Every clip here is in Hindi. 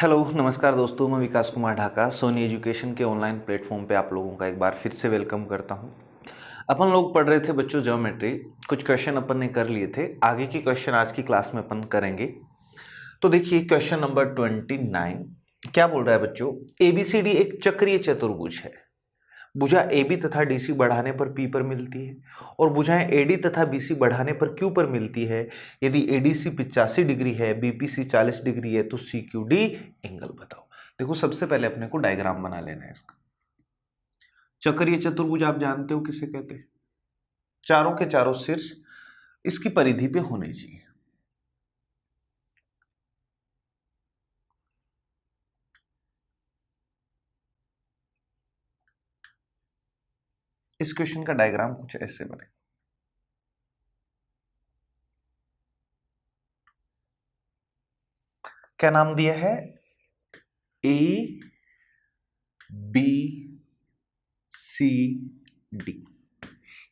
हेलो नमस्कार दोस्तों, मैं विकास कुमार ढाका सोनी एजुकेशन के ऑनलाइन प्लेटफॉर्म पे आप लोगों का एक बार फिर से वेलकम करता हूं। अपन लोग पढ़ रहे थे बच्चों ज्योमेट्री, कुछ क्वेश्चन अपन ने कर लिए थे। आगे के क्वेश्चन आज की क्लास में अपन करेंगे। तो देखिए क्वेश्चन नंबर 29 क्या बोल रहा है बच्चों। एबीसीडी एक चक्रीय चतुर्भुज है। भुजा AB तथा DC बढ़ाने पर P पर मिलती है और भुजाएं AD तथा BC बढ़ाने पर Q पर मिलती है। यदि ADC 85 डिग्री है, BPC 40 डिग्री है तो CQD एंगल बताओ। देखो सबसे पहले अपने को डायग्राम बना लेना है इसका। चक्रीय चतुर्भुज आप जानते हो किसे कहते हैं। चारों के चारों शीर्ष इसकी परिधि पे होने चाहिए। इस क्वेश्चन का डायग्राम कुछ ऐसे बने। क्या नाम दिया है, ABCD।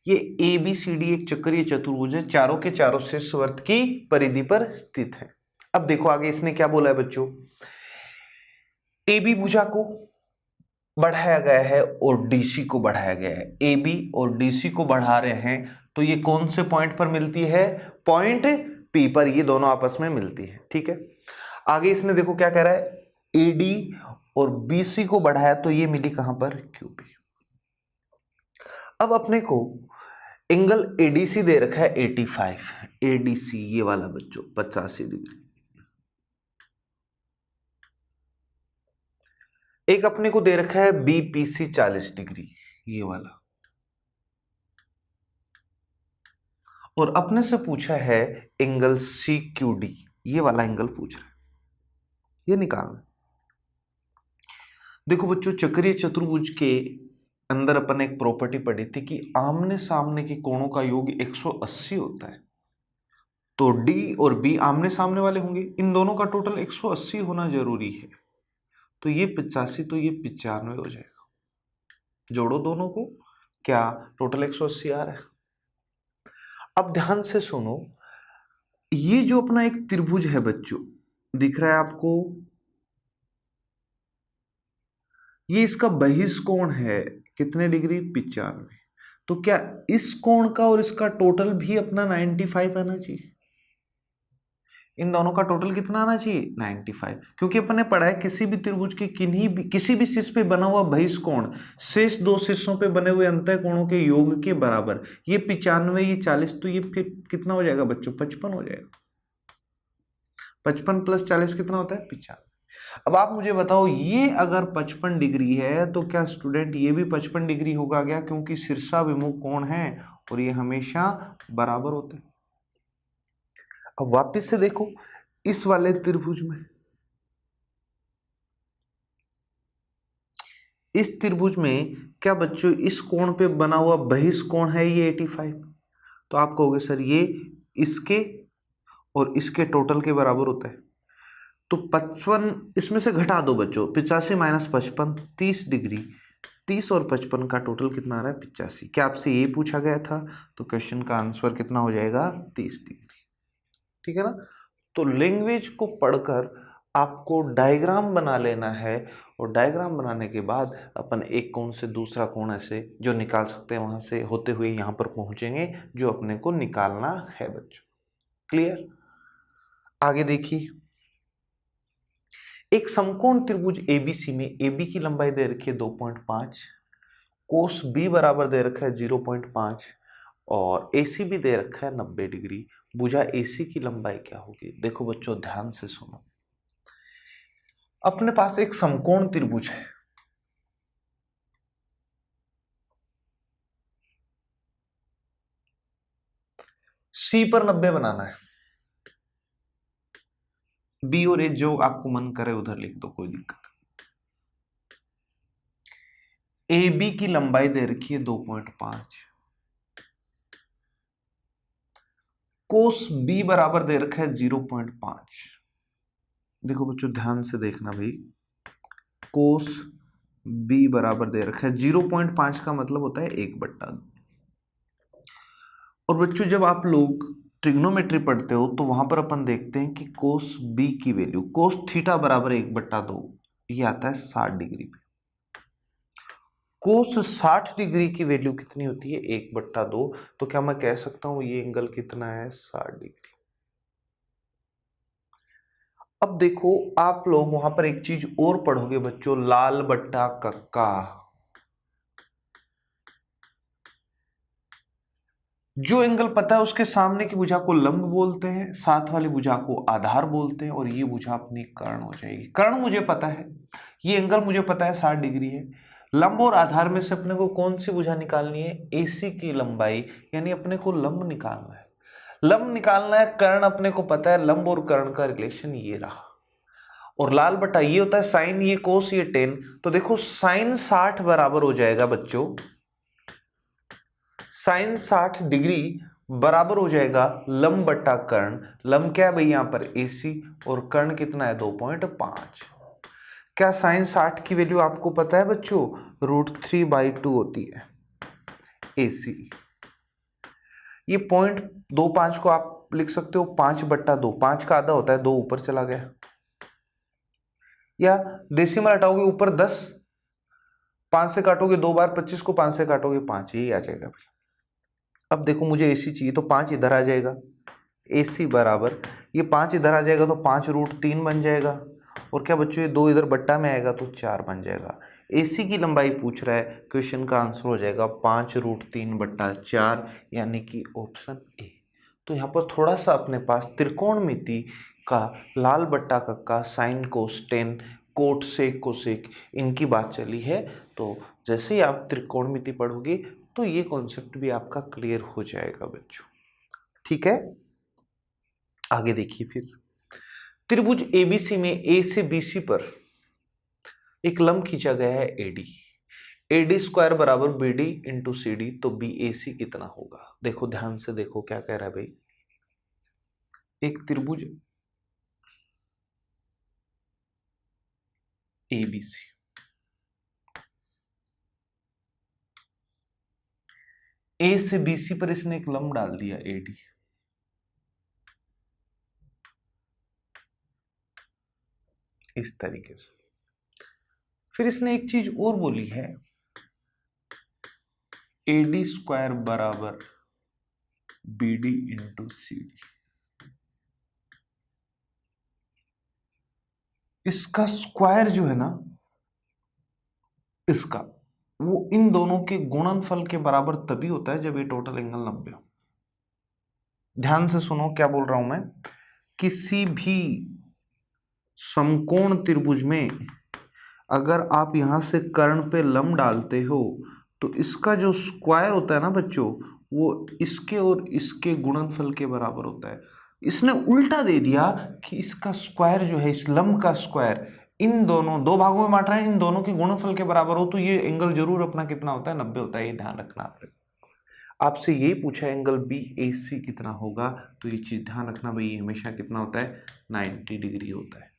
ये ABCD एक चक्रीय चतुर्भुज है, चारों के चारों शीर्ष वृत्त की परिधि पर स्थित है। अब देखो आगे इसने क्या बोला है बच्चों। AB भुजा को बढ़ाया गया है और DC को बढ़ाया गया है। AB और DC को बढ़ा रहे हैं तो ये कौन से पॉइंट पर मिलती है, पॉइंट P पर ये दोनों आपस में मिलती है। ठीक है, आगे इसने देखो क्या कह रहा है, AD और BC को बढ़ाया तो ये मिली कहां पर, QP। अब अपने को एंगल ADC दे रखा है 85, ADC ये वाला बच्चों 85 डिग्री। एक अपने को दे रखा है BPC 40 डिग्री ये वाला, और अपने से पूछा है एंगल CQD ये वाला एंगल पूछ रहा है, ये निकालना। देखो बच्चों चक्रीय चतुर्भुज के अंदर अपन एक प्रॉपर्टी पढ़ी थी कि आमने सामने के कोणों का योग 180 होता है। तो D और B आमने सामने वाले होंगे, इन दोनों का टोटल 180 होना जरूरी है। तो ये 85 तो ये 95 हो जाएगा। जोड़ो दोनों को, क्या टोटल 180 आ रहा है। अब ध्यान से सुनो, ये जो अपना एक त्रिभुज है बच्चों, दिख रहा है आपको, ये इसका बहिष्कोण है कितने डिग्री, 95। तो क्या इस कोण का और इसका टोटल भी अपना 95 आना चाहिए। इन दोनों का टोटल कितना आना चाहिए, 95। क्योंकि अपन ने पढ़ा है किसी भी त्रिभुज के किसी भी शीर्ष पे बना हुआ बहिष्कोण शेष दो शीर्षों पे बने हुए अंतःकोणों के योग के बराबर। ये 95 ये 40 तो ये फिर कितना हो जाएगा बच्चों, 55 हो जाएगा। 55 + 40 कितना होता है, 95। अब आप मुझे बताओ, ये अगर 55 डिग्री है तो क्या स्टूडेंट ये भी 55 डिग्री होगा क्या, क्योंकि शीर्षाभिमुख कोण है और ये हमेशा बराबर होते हैं। अब वापस से देखो इस वाले त्रिभुज में, इस त्रिभुज में क्या बच्चों इस कोण पे बना हुआ बहिष्कोण है ये 85। तो आप कहोगे सर ये इसके और इसके टोटल के बराबर होता है। तो 55 इसमें से घटा दो बच्चों, 85 - 55 30 डिग्री। 30 और 55 का टोटल कितना आ रहा है, 85। क्या आपसे ये पूछा गया था, तो क्वेश्चन का आंसर कितना हो जाएगा, 30 डिग्री। ठीक है ना। तो लैंग्वेज को पढ़कर आपको डायग्राम बना लेना है, और डायग्राम बनाने के बाद अपन एक कोण से दूसरा कोण ऐसे जो निकाल सकते हैं वहां से होते हुए यहाँ पर पहुंचेंगे जो अपने को निकालना है बच्चों। क्लियर। आगे देखिए, एक समकोण त्रिभुज ABC में AB की लंबाई दे रखी है 2.5, कोस B बराबर दे रखा है 0.5 और AC भी दे रखा है 90 डिग्री। भुजा AC की लंबाई क्या होगी। देखो बच्चों ध्यान से सुनो, अपने पास एक समकोण त्रिभुज है, C पर 90 बनाना है। B और A जो आपको मन करे उधर लिख दो, कोई दिक्कत। AB की लंबाई दे रखी है 2.5, कोस B बराबर दे रखा है 0.5। देखो बच्चों ध्यान से देखना भाई, कोस B बराबर दे रखा है 0.5 का मतलब होता है 1/2। और बच्चों जब आप लोग ट्रिग्नोमेट्री पढ़ते हो तो वहां पर अपन देखते हैं कि कोस बी की वैल्यू कोस थीटा बराबर 1/2, ये आता है 60 डिग्री पे। कोस 60 डिग्री की वैल्यू कितनी होती है? 1/2। तो क्या मैं कह सकता हूं ये एंगल कितना है? 60 डिग्री। अब देखो आप लोग वहां पर एक चीज और पढ़ोगे बच्चों, लाल बट्टा कक्का। जो एंगल पता है उसके सामने की भुजा को लंब बोलते हैं, साथ वाली भुजा को आधार बोलते हैं, और ये भुजा अपनी कर्ण हो जाएगी। कर्ण मुझे पता है, ये एंगल मुझे पता है 60 डिग्री है। लंब और आधार में से अपने को कौन सी भुजा निकालनी है? एसी की लंबाई, यानी अपने को लंब निकालना है। लंब निकालना है, कर्ण अपने को पता है, लंब और कर्ण का रिलेशन ये रहा। और लाल बटा ये होता है साइन, ये कोस, ये टेन। तो देखो साइन 60 बराबर हो जाएगा बच्चों, साइन 60 डिग्री बराबर हो जाएगा लंब बट्टा कर्ण। लंब क्या है भाई यहां पर? एसी, और कर्ण कितना है? 2.5। क्या साइन 60 की वैल्यू आपको पता है बच्चों? √3/2 होती है एसी। ये 0.25 को आप लिख सकते हो 5/2, 5 का आधा होता है, 2 ऊपर चला गया, या डेसिमल हटाओगे ऊपर 10, 5 से काटोगे 2 बार, 25 को 5 से काटोगे 5, यही आ जाएगा भाई। अब देखो मुझे एसी चाहिए तो 5 इधर आ जाएगा, एसी बराबर ये 5 इधर आ जाएगा तो 5√3 बन जाएगा, और क्या बच्चों ये 2 इधर बट्टा में आएगा तो 4 बन जाएगा। एसी की लंबाई पूछ रहा है, क्वेश्चन का आंसर हो जाएगा 5√3/4, यानी कि ऑप्शन ए। तो यहाँ पर थोड़ा सा अपने पास त्रिकोणमिति का लाल बट्टा कक्का, sine cos tan, cot sec cosec, इनकी बात चली है। तो जैसे ही आप त्रिकोणमिति पढ़ोगे तो ये कॉन्सेप्ट भी आपका क्लियर हो जाएगा बच्चों, ठीक है। आगे देखिए फिर, त्रिभुज एबीसी में ए से बीसी पर एक लंब खींचा गया है एडी। एडी स्क्वायर बराबर बीडी इंटू सीडी, तो बीएसी कितना होगा? देखो ध्यान से देखो क्या कह रहा है भाई। एक त्रिभुज एबीसी, ए से बीसी पर इसने एक लंब डाल दिया एडी। इस तरीके से फिर इसने एक चीज और बोली है, एडी स्क्वायर बराबर बीडी इंटू सीडी। इसका स्क्वायर जो है ना, इसका वो इन दोनों के गुणनफल के बराबर तभी होता है जब ये टोटल एंगल 90 हो। ध्यान से सुनो क्या बोल रहा हूं मैं। किसी भी समकोण त्रिभुज में अगर आप यहां से कर्ण पे लंब डालते हो तो इसका जो स्क्वायर होता है ना बच्चों, वो इसके और इसके गुणनफल के बराबर होता है। इसने उल्टा दे दिया कि इसका स्क्वायर जो है, इस लंब का स्क्वायर इन दोनों दो भागों में बांट रहा है, इन दोनों के गुणनफल के बराबर हो, तो ये एंगल जरूर अपना कितना होता है? 90 होता है। ये ध्यान रखना आपसे यही पूछा है एंगल बी ए सी कितना होगा, तो ये चीज ध्यान रखना भाई, ये हमेशा कितना होता है? 90 डिग्री होता है।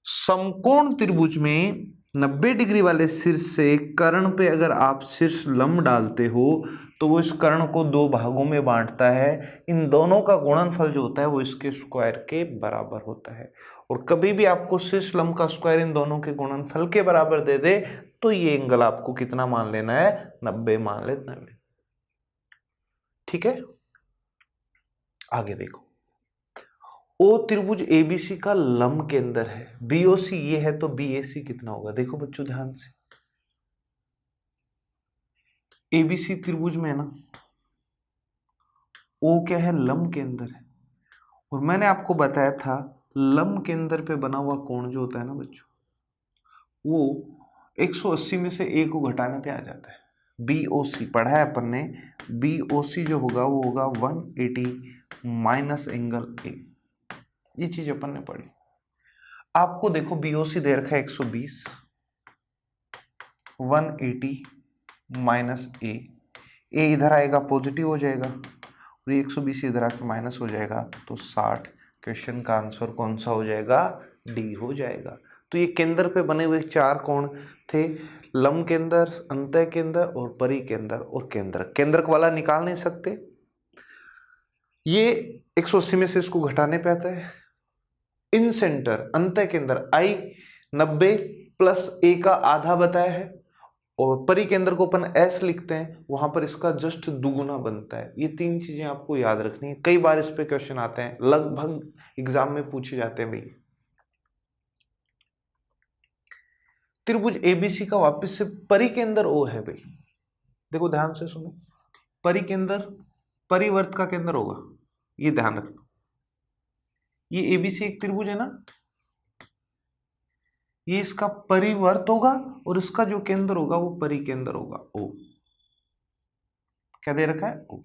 समकोण त्रिभुज में 90 डिग्री वाले शीर्ष से कर्ण पे अगर आप शीर्ष लंब डालते हो तो वो इस कर्ण को दो भागों में बांटता है। इन दोनों का गुणनफल जो होता है वो इसके स्क्वायर के बराबर होता है। और कभी भी आपको शीर्ष लंब का स्क्वायर इन दोनों के गुणनफल के बराबर दे दे तो ये एंगल आपको कितना मान लेना है? 90 मान लेना है, ठीक है। आगे देखो, ओ त्रिभुज एबीसी का लंब केंद्र है, बीओसी ये है, तो बीएसी कितना होगा? देखो बच्चों ध्यान से, एबीसी त्रिभुज में है ना, ओ क्या है? लंब केंद्र है। और मैंने आपको बताया था लंब केंद्र पे बना हुआ कोण जो होता है ना बच्चों, वो 180 में से ए को घटाने पे आ जाता है। बीओसी पढ़ा है अपन ने, बीओसी जो होगा वो होगा 180 माइनस एंगल ए। ये चीज अपन ने पढ़ी। आपको देखो बीओसी दे रखा है 120, 180 माइनस ए, ए इधर आएगा पॉजिटिव हो जाएगा, और ये 120 इधर आके माइनस हो जाएगा, तो 60। क्वेश्चन का आंसर कौन सा हो जाएगा? डी हो जाएगा। तो ये केंद्र पे बने हुए चार कोण थे, लंब केंद्र, अंतः केंद्र और परिकेंद्र और केंद्र। केंद्रक वाला निकाल नहीं सकते, ये 180 में से इसको घटाने पे आता है। इन सेंटर अंतः के अंदर आई 90 प्लस ए का आधा बताया है, और परिकेंद्र को अपन एस लिखते हैं, वहां पर इसका जस्ट दुगुना बनता है। ये तीन चीजें आपको याद रखनी है, कई बार इस पे क्वेश्चन आते हैं, लगभग एग्जाम में पूछे जाते हैं भाई। त्रिभुज एबीसी का वापस से परिकेंद्र ओ है भाई, देखो ध्यान से सुनो, परिकेंद्र परिवर्त का केंद्र होगा, ये ध्यान रखना। ये एबीसी एक त्रिभुज है ना, ये इसका परिवर्त होगा और इसका जो केंद्र होगा वो परिकेंद्र होगा ओ। क्या दे रखा है? ओ।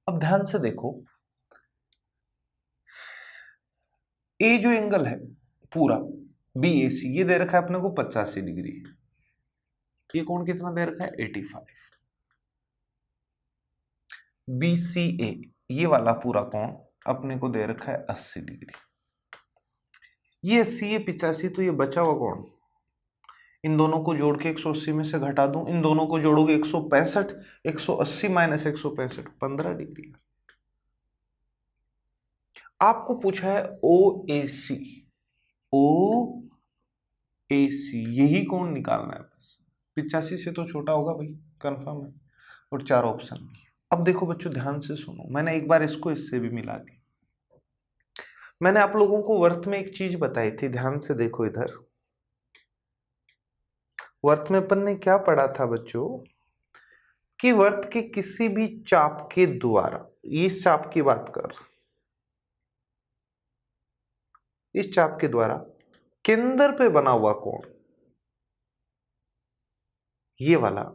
अब ध्यान से देखो, ए जो एंगल है पूरा बी ए सी, ये दे रखा है अपने को 85 डिग्री। ये कोण कितना दे रखा है? 85। बी सी ए, ये वाला पूरा कोण अपने को दे रखा है 80 डिग्री। ये 80 ये 85, तो ये बचा हुआ कोण, इन दोनों को जोड़ के 180 में से घटा दूं, इन दोनों को जोड़ोगे 165, 180 माइनस 165, 15 डिग्री। आपको पूछा है ओ ए सी, ओ ए सी यही कोण निकालना है बस। 85 से तो छोटा होगा भाई, कंफर्म है, और 4 ऑप्शन। अब देखो बच्चों ध्यान से सुनो, मैंने एक बार इसको इससे भी मिला दी। मैंने आप लोगों को वर्त में एक चीज बताई थी, ध्यान से देखो इधर। वर्त में अपन ने क्या पढ़ा था बच्चों, कि वर्त के किसी भी चाप के द्वारा, इस चाप की बात कर, इस चाप के द्वारा केंद्र पे बना हुआ कोण, ये वाला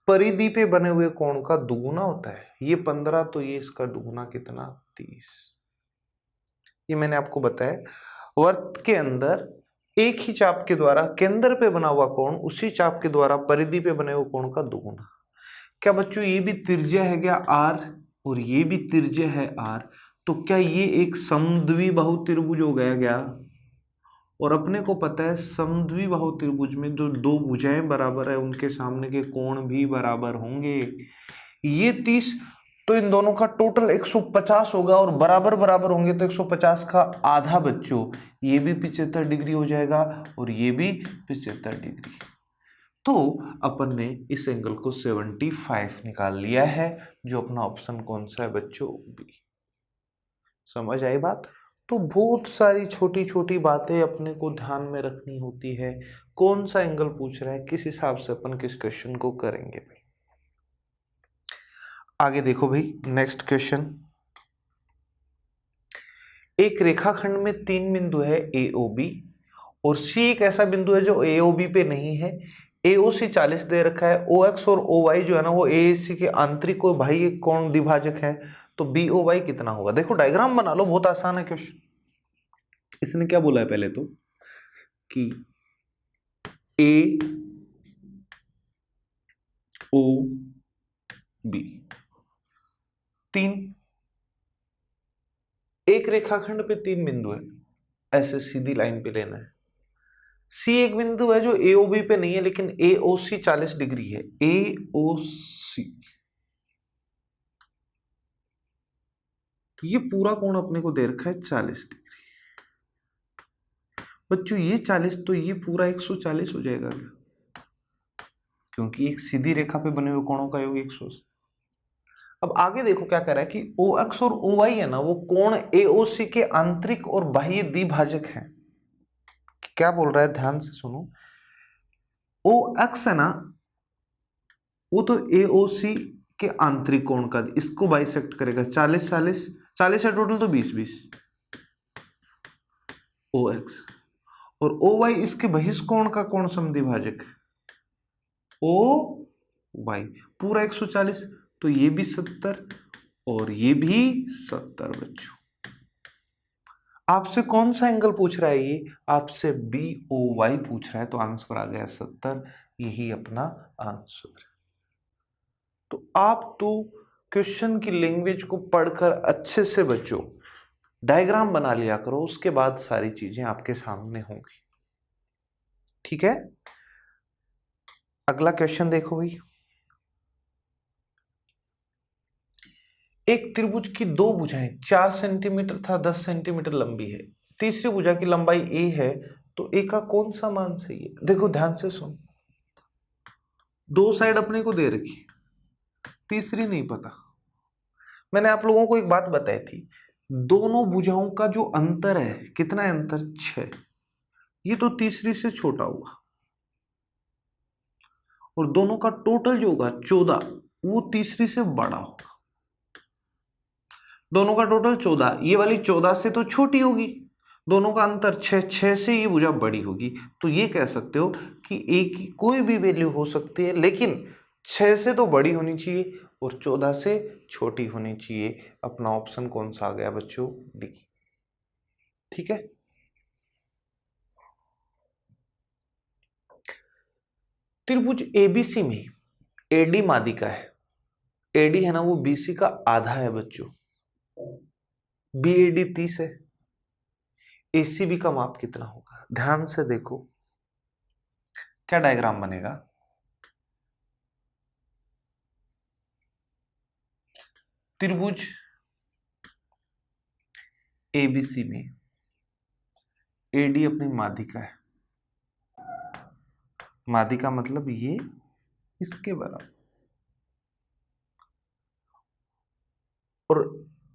परिधि पे बने हुए कोण का दुगुना होता है। ये 15, तो ये इसका दुगुना कितना? 30। ये मैंने आपको बताया, वर्त के अंदर एक ही चाप के द्वारा केंद्र पे बना हुआ कोण उसी चाप के द्वारा परिधि पे बने हुए कोण का दुगुना। क्या बच्चों ये भी त्रिज्या है क्या R, और ये भी त्रिज्या है R, तो क्या ये एक समद्विबाहु त्रिभुज हो गया क्या? और अपने को पता है समद्विबाहु त्रिभुज में जो दो भुजाएं बराबर है उनके सामने के कोण भी बराबर होंगे। ये 30, तो इन दोनों का टोटल 150 होगा, और बराबर बराबर होंगे तो 150 का आधा बच्चों, ये भी 75 डिग्री हो जाएगा और ये भी 75 डिग्री। तो अपन ने इस एंगल को 75 निकाल लिया है, जो अपना ऑप्शन कौन सा है बच्चों? बी। समझ आई बात? तो बहुत सारी छोटी छोटी बातें अपने को ध्यान में रखनी होती है, कौन सा एंगल पूछ रहा है, किस हिसाब से अपन किस क्वेश्चन को करेंगे भाई। आगे देखो भाई, नेक्स्ट क्वेश्चन। एक रेखाखंड में 3 बिंदु है ए ओ बी, और सी एक ऐसा बिंदु है जो ए ओ बी पे नहीं है। AOC 40 दे रखा है, OX और OY जो है ना वो AAC के आंतरिक और बाह्य कोण द्विभाजक है, तो BOY कितना होगा? देखो डायग्राम बना लो, बहुत आसान है क्वेश्चन। इसने क्या बोला है पहले तो, कि AOB 3, एक रेखाखंड पे 3 बिंदु है, ऐसे सीधी लाइन पे लेना है। C एक बिंदु है जो AOB पे नहीं है, लेकिन AOC 40 डिग्री है। AOC ये पूरा कोण अपने को दे रखा है 40 डिग्री। बच्चों ये 40, तो ये पूरा 140 हो जाएगा, क्योंकि एक सीधी रेखा पे बने हुए कोणों का योग 180। अब आगे देखो क्या कर रहा है कि OX और OY है ना वो कोण AOC के आंतरिक और बाह्य द्विभाजक है। क्या बोल रहा है ध्यान से सुनो, OX है ना वो तो AOC के आंतरिक कोण का इसको बाइसेक्ट करेगा, 40 40 40 है टोटल, तो 20 20 OX, और OY इसके बहिष्कोण का कोण समद्विभाजक है OY, पूरा 140, तो ये भी 70 और ये भी 70। बच्चों आपसे कौन सा एंगल पूछ रहा है? ये आपसे BOY पूछ रहा है, तो आंसर आ गया 70, यही अपना आंसर है। तो आप तो क्वेश्चन की लैंग्वेज को पढ़कर अच्छे से बच्चों डायग्राम बना लिया करो, उसके बाद सारी चीजें आपके सामने होंगी। ठीक है, अगला क्वेश्चन देखो भाई। एक त्रिभुज की दो भुजाएं 4 सेंटीमीटर तथा 10 सेंटीमीटर लंबी है, तीसरी भुजा की लंबाई a है, तो a का कौन सा मान सही है? देखो ध्यान से सुन, दो साइड अपने को दे रखी, तीसरी नहीं पता। मैंने आप लोगों को एक बात बताई थी, दोनों भुजाओं का जो अंतर है, कितना है अंतर? 6। ये तो तीसरी से छोटा होगा, और दोनों का टोटल जो होगा 14, वो तीसरी से बड़ा होगा। दोनों का टोटल 14, ये वाली 14 से तो छोटी होगी, दोनों का अंतर 6, 6 से ये भुजा बड़ी होगी। तो ये कह सकते हो कि a की कोई भी वैल्यू हो सकती है, लेकिन 6 से तो बड़ी होनी चाहिए और 14 से छोटी होनी चाहिए। अपना ऑप्शन कौन सा आ गया बच्चों? डी। ठीक है। त्रिभुज एबीसी में एडी माध्यिका है, एडी है ना वो बीसी का आधा है बच्चों, बीएडी 30 है, एसीबी का माप कितना होगा? ध्यान से देखो क्या डायग्राम बनेगा। त्रिभुज एबीसी में एडी अपनी माध्यिका है, माध्यिका मतलब ये इसके बराबर, और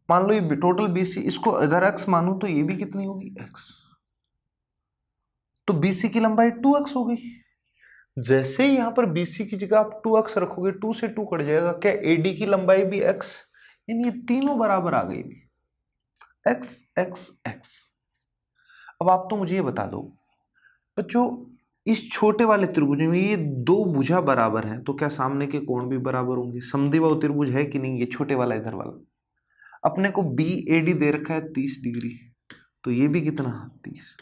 मान लो ये टोटल बीसी, इसको इधर एक्स मानो तो ये भी कितनी होगी? एक्स। तो बीसी की लंबाई 2x हो गई। जैसे ही यहां पर बीसी की जगह आप 2x रखोगे, 2 से 2 कट जाएगा, क्या एडी की लंबाई भी x, यानी ये तीनों बराबर आ गई, x x x। अब आप तो मुझे ये बता दो बच्चों, इस छोटे वाले त्रिभुज में ये दो भुजा बराबर हैं, तो क्या सामने के कोण भी बराबर होंगे? समद्विबाहु त्रिभुज है कि नहीं? ये छोटे वाला इधर वाला, अपने को बी एडी दे रखा है 30 डिग्री, तो ये भी कितना? 30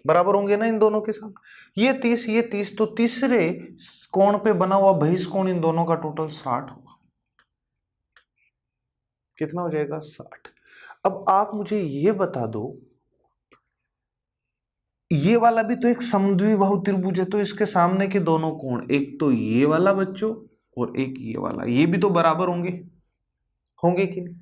बराबर होंगे ना इन दोनों के साथ। ये 30, तो तीसरे कोण पे बना हुआ बहिष्कोण इन दोनों का टोटल 60 होगा। कितना हो जाएगा? 60। अब आप मुझे ये बता दो, ये वाला भी तो एक समद्विबाहु त्रिभुज है, तो इसके सामने के दोनों कोण, एक तो ये वाला बच्चों और एक ये वाला, ये भी तो बराबर होंगे, होंगे कि नहीं?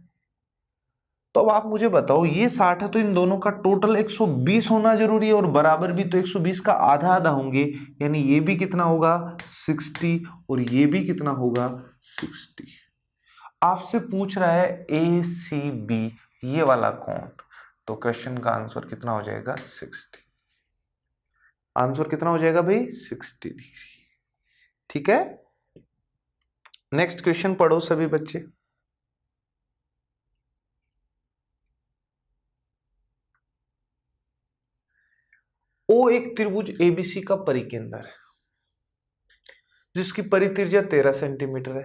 तो अब आप मुझे बताओ, ये 60 है तो इन दोनों का टोटल 120 होना जरूरी है, और बराबर भी तो 120 का आधा आधा होंगे, यानी ये भी कितना होगा? 60, और ये भी कितना होगा? 60। आपसे पूछ रहा है ए सी बी, ये वाला कोण, तो क्वेश्चन का आंसर कितना हो जाएगा? 60। आंसर कितना हो जाएगा भाई? 60 डिग्री। ठीक है, नेक्स्ट क्वेश्चन पढ़ो सभी बच्चे। ओ एक त्रिभुज एबीसी का परिकेंद्र है, जिसकी परित्रिज्या 13 सेंटीमीटर है।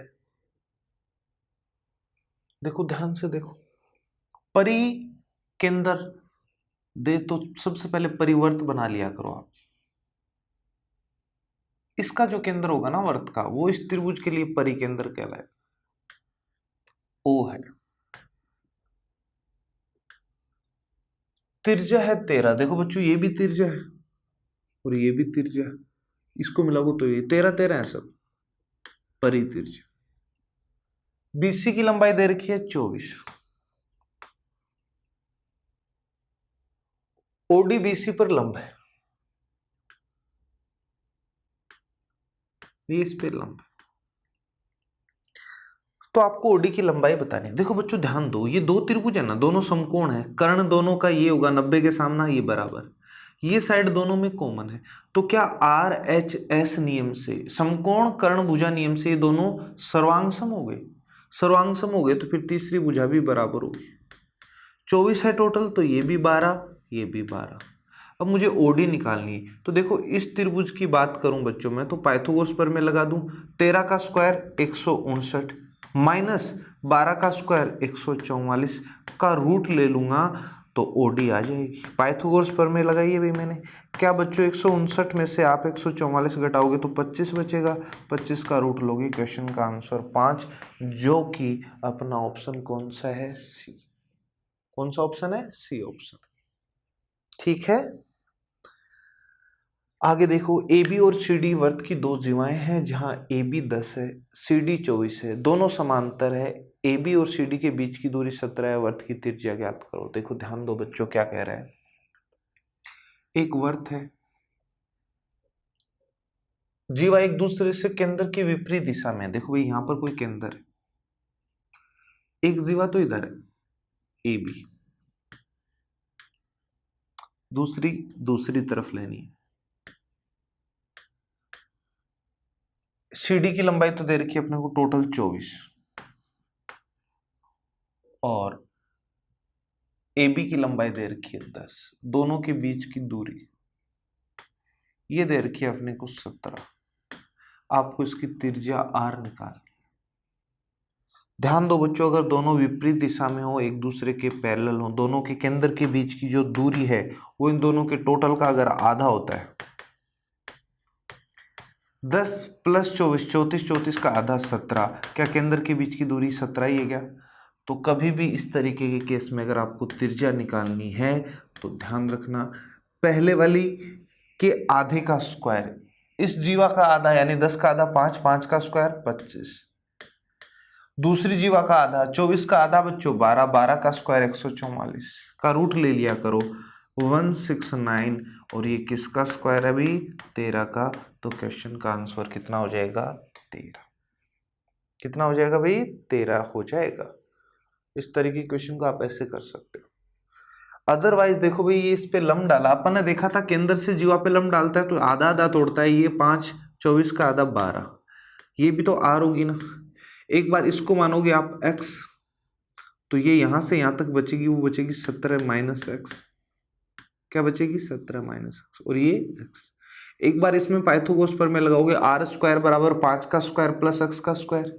देखो ध्यान से देखो, परिकेंद्र दे तो सबसे पहले परिवर्त बना लिया करो आप। इसका जो केंद्र होगा ना वर्त का, वो इस त्रिभुज के लिए परिकेंद्र कहलाए, ओ है। त्रिज्या है 13, देखो बच्चों ये भी त्रिज्या है और ये भी त्रिज्या है, इसको मिलाओ तो ये 13 13 है सब, परित्रिज्या। बीसी की लंबाई दे रखी है 24, ओडी बीसी पर लंब है, ये इस पे लंब है, तो आपको ओडी की लंबाई बतानी है। देखो बच्चों ध्यान दो, ये दो त्रिभुज है ना, दोनों समकोण है, कर्ण दोनों का ये होगा 90 के सामना, ये बराबर, ये साइड दोनों में कॉमन है, तो क्या आर एच एस नियम से, समकोण कर्ण भुजा नियम से ये दोनों सर्वांगसम हो गए? सर्वांगसम हो गए तो फिर तीसरी भुजा भी बराबर होगी। 24 है टोटल, तो ये भी 12, ये भी 12। अब मुझे ओडी निकालनी है, तो देखो इस त्रिभुज की बात करूं बच्चों मैं, तो पाइथागोरस पर मैं लगा दूं, 13 का स्क्वायर 159 माइनस 12 का स्क्वायर 144 का रूट ले लूंगा तो ओडी आ जाएगी। पाइथागोरस पर में लगाइए भाई मैंने, क्या बच्चों 159 में से आप 144 घटाओगे तो 25 बचेगा, 25 का रूट लोगे, क्वेश्चन का आंसर 5, जो कि अपना ऑप्शन कौन सा है? सी। कौन सा ऑप्शन है? C option. ठीक है, आगे देखो, ए बी और सी डी वर्त की दो जीवाएं हैं जहां ए बी 10 है, सी डी 24 है, दोनों समांतर है। ए बी और सी डी के बीच की दूरी 17 है, वर्त की त्रिज्या ज्ञात करो। देखो ध्यान दो बच्चों, क्या कह रहा है। एक वर्त है, जीवा एक दूसरे से केंद्र की विपरीत दिशा में। देखो भाई यहां पर कोई केंद्र है, एक जीवा तो इधर है ए बी, दूसरी तरफ लेनी है। सीडी की लंबाई तो दे रखी है अपने को टोटल 24 और ए बी की लंबाई दे रखी है 10। दोनों के बीच की दूरी ये दे रखी है अपने को 17। आपको इसकी त्रिज्या आर निकालनी। ध्यान दो बच्चों, अगर दोनों विपरीत दिशा में हो, एक दूसरे के पैरेलल हो, दोनों के केंद्र के बीच की जो दूरी है वो इन दोनों के टोटल का अगर आधा होता है, 10 + 24 34, 34 का आधा 17, क्या केंद्र के बीच की दूरी 17 ही है क्या? तो कभी भी इस तरीके के केस में अगर आपको त्रिज्या निकालनी है तो ध्यान रखना, पहले वाली के आधे का स्क्वायर, इस जीवा का आधा यानी 10 का आधा 5, 5 का स्क्वायर 25, दूसरी जीवा का आधा 24 का आधा बच्चों 12, 12 का स्क्वायर 144 का रूट ले लिया करो 169, और ये किसका स्क्वायर है भाई? 13 का। तो क्वेश्चन का आंसर कितना हो जाएगा? 13। कितना हो जाएगा भाई? 13 हो जाएगा। इस तरीके के क्वेश्चन को आप ऐसे कर सकते हो। अदरवाइज देखो भाई, ये इस पे लंब डाला, अपन ने देखा था केंद्र से जीवा पे लंब डालता है तो आधा आधा तोड़ता है। ये 5, 24 का आधा 12, ये भी तो आर होगी ना। एक बार इसको मानोगे आप x, तो ये यहां से यहां तक बचेगी, वो बचेगी 17 - x। क्या बचेगी? 17 - x, और ये x। एक बार इसमें पाइथागोरस प्रमेय लगाओगे, r² = 5 का स्क्वायर प्लस x का स्क्वायर।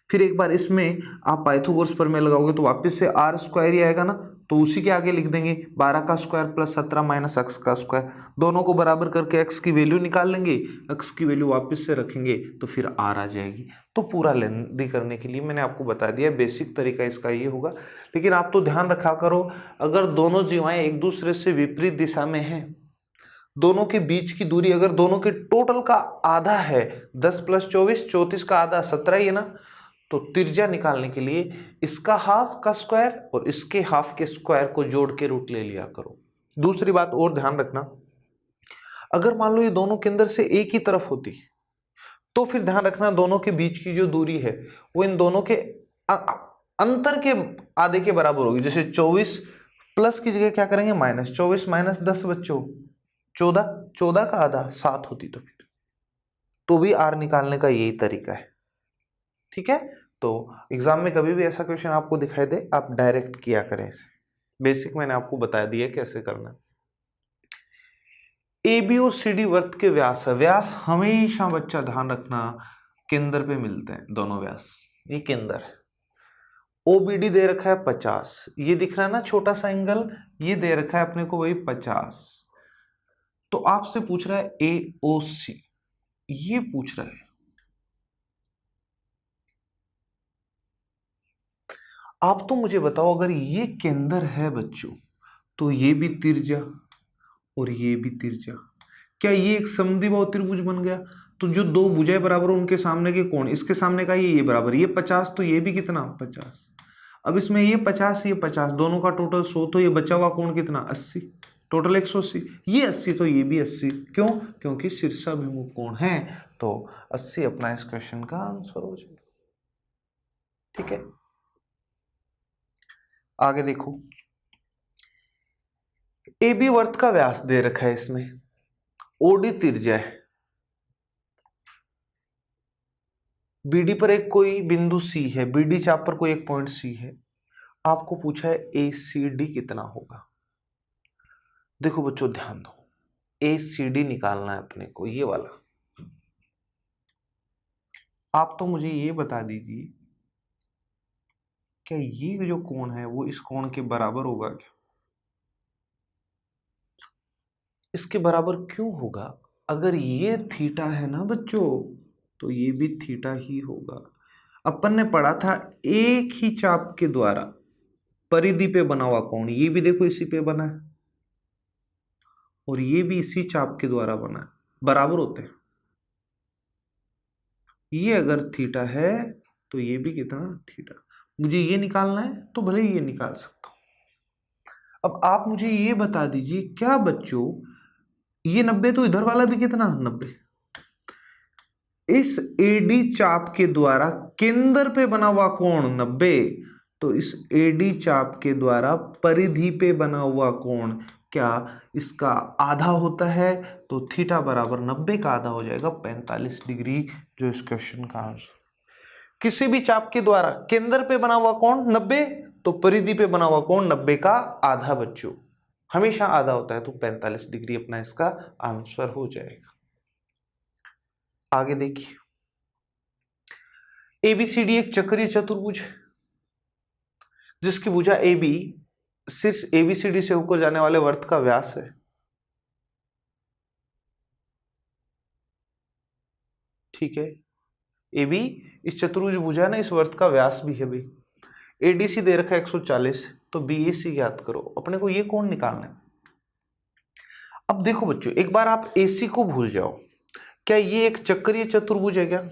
फिर एक बार इसमें आप पाइथागोरस प्रमेय लगाओगे तो वापस से r² ही आएगा ना, तो उसी के आगे लिख देंगे 12 का स्क्वायर प्लस 17 - x का स्क्वायर। दोनों को बराबर करके x की वैल्यू निकाल लेंगे, x की वैल्यू वापस से रखेंगे तो फिर r आ जाएगी। तो पूरा लेंदी करने के लिए मैंने आपको बता दिया, बेसिक तरीका इसका ये होगा। लेकिन आप तो ध्यान रखा करो, अगर दोनों जीवाएं एक दूसरे से विपरीत दिशा में हैं, दोनों के बीच की दूरी अगर दोनों के टोटल का आधा है, 10 + 24, 34 का आधा 17 ही है ना, तो त्रिज्या निकालने के लिए इसका हाफ का स्क्वायर और इसके हाफ के स्क्वायर को जोड़ के रूट ले लिया करो। दूसरी बात और ध्यान रखना, अगर मान लो ये दोनों केंद्र से एक ही तरफ होती तो फिर ध्यान रखना दोनों के बीच की जो दूरी है वो इन दोनों के अंतर के आधे के बराबर होगी। जैसे 24 प्लस की जगह क्या करेंगे? माइनस। 24 - 10 बच्चों 14, 14 का आधा 7 होती तो फिर तो भी आर निकालने का यही तरीका है। ठीक है, तो एग्जाम में कभी भी ऐसा क्वेश्चन आपको दिखाई दे, आप डायरेक्ट किया करें इसे। बेसिक मैंने आपको बता दिया कैसे करना। ए बी और सी डी वर्त के व्यास है। व्यास हमेशा बच्चा ध्यान रखना केंद्र पे मिलते हैं दोनों व्यास। ये केंद्र है, ओ बी डी दे रखा है 50, ये दिख रहा है ना छोटा सा एंगल, ये दे रखा है अपने को वही 50। तो आपसे पूछ रहा है ए ओ सी, ये पूछ रहा है। आप तो मुझे बताओ, अगर ये केंद्र है बच्चों तो ये भी तिर्ज्या और ये भी तिर्ज्या, क्या ये एक समद्विबाहु त्रिभुज बन गया? तो जो दो भुजाएं बराबर हो उनके सामने के कोण, इसके सामने का ये बराबर, ये 50 तो ये भी कितना? 50। अब इसमें ये 50 ये 50, दोनों का टोटल 100, तो ये बचा हुआ कोण कितना? 80, टोटल 180। ये 80 तो ये भी 80, क्यों? क्योंकि शीर्षाभिमुख कोण है, तो 80 अपना इस क्वेश्चन का आंसर हो जाएगा। ठीक है, आगे देखो, ए बी वर्त का व्यास दे रखा है, इसमें ओडी त्रिज्या है, बीडी पर एक कोई बिंदु सी है, बीडी चाप पर कोई एक पॉइंट सी है। आपको पूछा है ए सी डी कितना होगा। देखो बच्चों ध्यान दो, ए सी डी निकालना है अपने को, ये वाला। आप तो मुझे ये बता दीजिए, क्या ये जो कोण है वो इस कोण के बराबर होगा क्या? इसके बराबर क्यों होगा? अगर ये थीटा है ना बच्चों, तो ये भी थीटा ही होगा। अपन ने पढ़ा था एक ही चाप के द्वारा परिधि पे बना हुआ कोण, ये भी देखो इसी पे बना है और ये भी इसी चाप के द्वारा बना है, बराबर होते हैं। ये अगर थीटा है तो ये भी कितना थीटा। मुझे ये निकालना है तो भले ही ये निकाल सकता हूं। अब आप मुझे ये बता दीजिए क्या बच्चों, ये 90 तो इधर वाला भी कितना 90। इस एडी चाप के द्वारा केंद्र पे बना हुआ कोण 90, तो इस एडी चाप के द्वारा परिधि पे बना हुआ कोण क्या इसका आधा होता है? तो थीटा बराबर 90 का आधा हो जाएगा 45 डिग्री, जो इस क्वेश्चन का आंसर। किसी भी चाप के द्वारा केंद्र पे बना हुआ कोण 90, तो परिधि पे बना हुआ कोण 90 का आधा बच्चों, हमेशा आधा होता है, तो 45 डिग्री अपना इसका आंसर हो जाएगा। आगे देखिए, एबीसीडी एक चक्रीय चतुर्भुज है जिसकी भुजा AB शीर्ष एबीसीडी से होकर जाने वाले वर्त का व्यास है। ठीक है, AB इस चतुर्भुज भुजा ना, इस वर्त का व्यास भी है भाई। ADC दे रखा है 140, तो BAC याद करो, अपने को ये कोण निकालना है। अब देखो बच्चों, एक बार आप AC को भूल जाओ, क्या ये एक चक्रीय चतुर्भुज है क्या?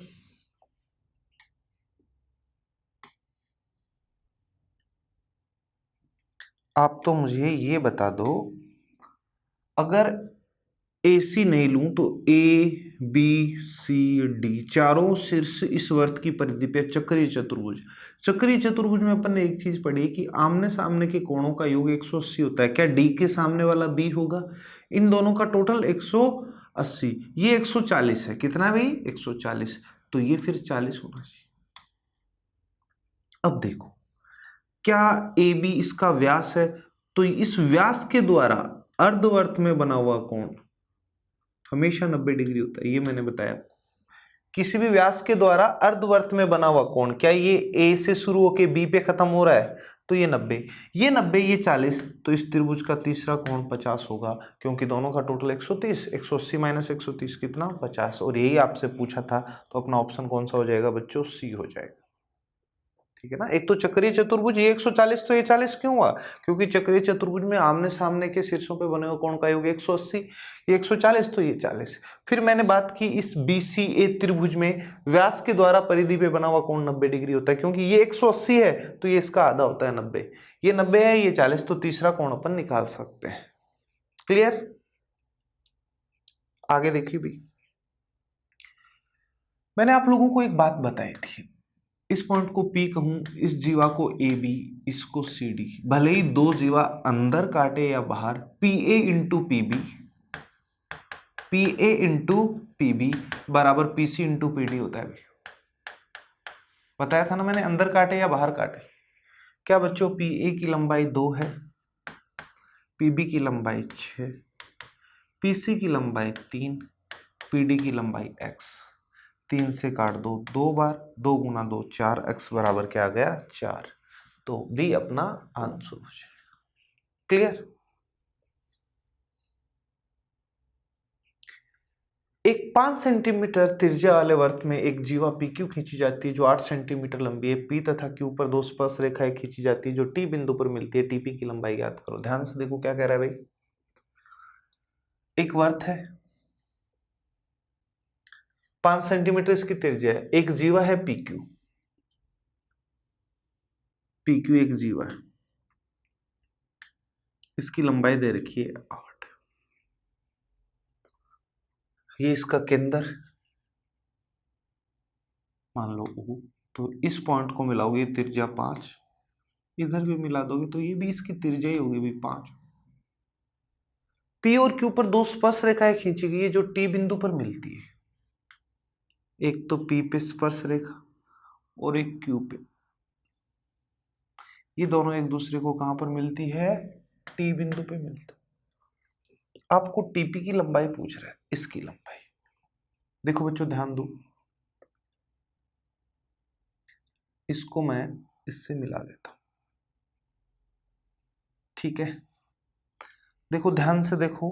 आप तो मुझे ये बता दो, अगर AC नहीं लूं तो ABCD चारों शीर्ष इस वर्त की परिधि पे चक्रीय चतुर्भुज। चक्रीय चतुर्भुज में अपन ने एक चीज पढ़ी कि आमने सामने के कोणों का योग 180 होता है। क्या D के सामने वाला B होगा? इन दोनों का टोटल 180, ये 140 है। कितना भाई? 140, तो ये फिर 40 होना चाहिए। अब देखो, क्या AB इसका व्यास है, तो इस व्यास के द्वारा अर्धवर्त में बना हुआ कोण हमेशा 90 डिग्री होता है, ये मैंने बताया आपको। किसी भी व्यास के द्वारा अर्धवर्त में बना हुआ कोण, क्या ये A से शुरू होकर B पे खत्म हो रहा है, तो ये 90, ये 90, ये 40, तो इस त्रिभुज का तीसरा कोण 50 होगा, क्योंकि दोनों का टोटल 130, 180 माइनस 130 कितना 50, और यही आपसे पूछा था, तो अपना ऑप्शन कौन सा हो जाएगा बच्चों? C हो जाएगा। ठीक है ना, एक तो चक्रीय चतुर्भुज ये 140, तो ये 40 क्यों हुआ? क्योंकि चक्रीय चतुर्भुज में आमने सामने के शीर्षों पे बने हुए कोण का योग 180, ये 140, तो ये 40। फिर मैंने बात की इस BCA त्रिभुज में व्यास के द्वारा परिधि पे बना हुआ कोण 90 डिग्री होता है, क्योंकि ये 180 है तो ये इसका आधा होता है 90, ये 90 है, ये 40, तो तीसरा कोण अपन निकाल सकते हैं। क्लियर? आगे देखिए भी, मैंने आप लोगों को एक बात बताई थी, इस पॉइंट को P कहूं, इस जीवा को AB, इसको CD, भले ही दो जीवा अंदर काटे या बाहर, PA into PB, PA into PB बराबर PC इंटू PD होता है। बताया था ना मैंने, अंदर काटे या बाहर काटे। क्या बच्चों, PA की लंबाई 2 है, PB की लंबाई 6, PC की लंबाई 3, PD की लंबाई x, 3 से काट दो 2 बार, 2 गुना 2 4, x बराबर क्या आ गया 4, तो B अपना आंसर हो जाएगा। क्लियर? एक 5 सेंटीमीटर त्रिज्या वाले वर्त में एक जीवा PQ खींची जाती है जो 8 सेंटीमीटर लंबी है। P तथा Q पर दो स्पर्श रेखाएं खींची जाती है जो T बिंदु पर मिलती है। TP की लंबाई ज्ञात करो। ध्यान से देखो क्या कह रहा है भाई, एक वर्त है, 5 सेंटीमीटर इसकी त्रिज्या है, एक जीवा है PQ, PQ एक जीवा है, इसकी लंबाई दे रखी है 8, ये इसका केंद्र मान लो O, तो इस पॉइंट को मिलाओगे त्रिज्या 5, इधर भी मिला दोगे तो ये भी इसकी त्रिज्या ही होगी भी 5। P और Q पर दो स्पर्श रेखाएं खींची गई है जो T बिंदु पर मिलती है, एक तो P पे स्पर्श रेखा और एक Q पे, ये दोनों एक दूसरे को कहां पर मिलती है? T बिंदु पे मिलती है। आपको TP की लंबाई पूछ रहा है, इसकी लंबाई देखो बच्चों, ध्यान दो, इसको मैं इससे मिला देता हूं। ठीक है, देखो ध्यान से देखो,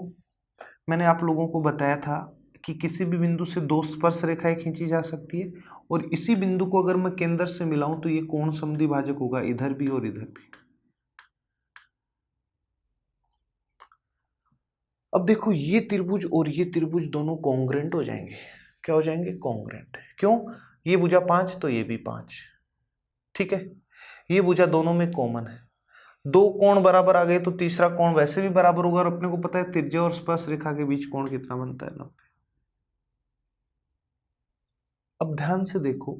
मैंने आप लोगों को बताया था कि किसी भी बिंदु से दो स्पर्श रेखाएं खींची जा सकती है, और इसी बिंदु को अगर मैं केंद्र से मिलाऊं तो ये कोण समद्वि भाजक होगा, इधर भी और इधर भी। अब देखो ये त्रिभुज और ये त्रिभुज दोनों कॉन्ग्रेंट हो जाएंगे। क्या हो जाएंगे? कॉन्ग्रेंट। क्यों? ये भुजा 5 तो ये भी 5। ठीक है, ये भुजा दोनों में कॉमन है, दो कोण बराबर आ गए तो तीसरा कोण वैसे भी बराबर होगा, और अपने को पता है त्रिज्या और स्पर्श रेखा के बीच कोण कितना बनता है? 90। अब ध्यान से देखो,